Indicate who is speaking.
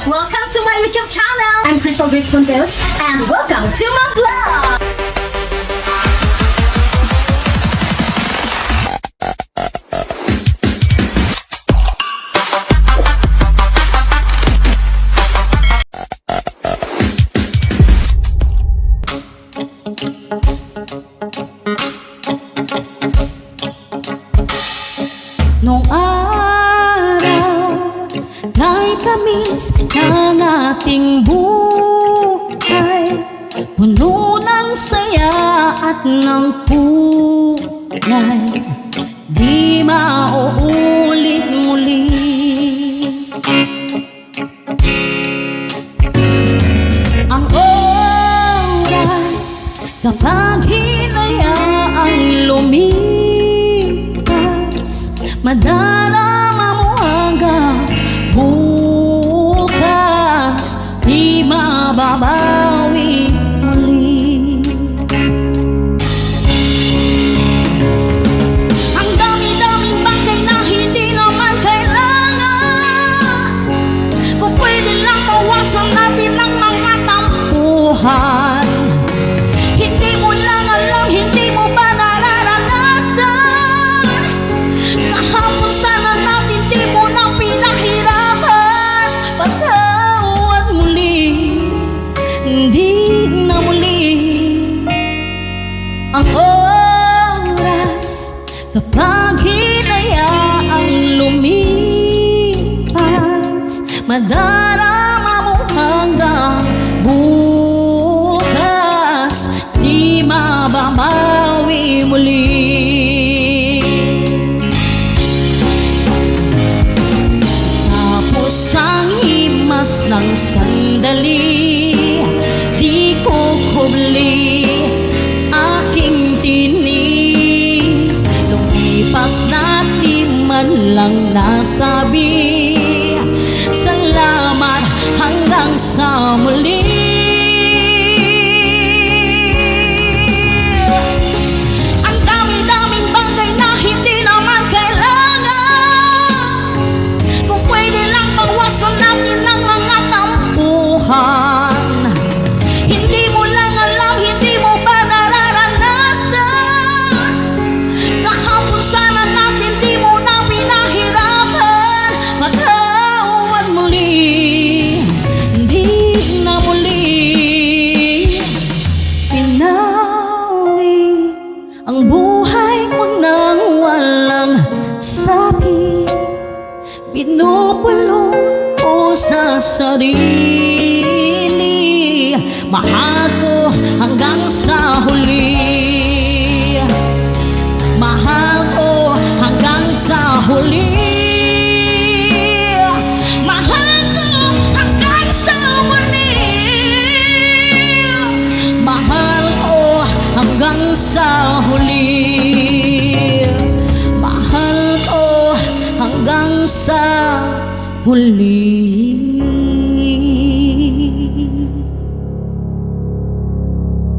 Speaker 1: Welcome to my YouTube channel. I'm Crystal Grace Ponteos and welcome to my vlog.
Speaker 2: Noong araw, kay tamis ng ating buhay, puno ng saya at ng kulay, di mauulit muli. Ang oras kapag hinayaang lumipas, madarama mo hanggang bukas, di mababawi muli. Ang dami-daming bagay na hindi naman kailangan, kung pwede lang bawasan natin ang mga tampuhan. Hindi mo lang alam, hindi mo ba nararanasan, kahapon sana natin di mo na pinahirapan. Patawad muli, hindi na muli. Ang oras kapag hinayaang lumipas, madarama mo hanggang bukas, di mababawi muli. Ang himas ng sandali, di ko kubli aking tinig, lumipas na di man lang nasabi salamat hanggang sa muli. Ang dami-daming bagay na hindi naman kailangan, kung pwede lang bawasan natin ang mga tampuhan. Hindi mo lang alam, hindi mo ba nararanasan, kahapon sana natin di mo na pinahirapan. Matawad muli, hindi na muli. Pinawi ang buhay mo nang walang sabi, pinupulong ko sa sarili, mahal ko hanggang sa huli, mahal ko hanggang sa huli, mahal ko hanggang sa huli, mahal ko hanggang sa huli, mahal ko hanggang sa huli.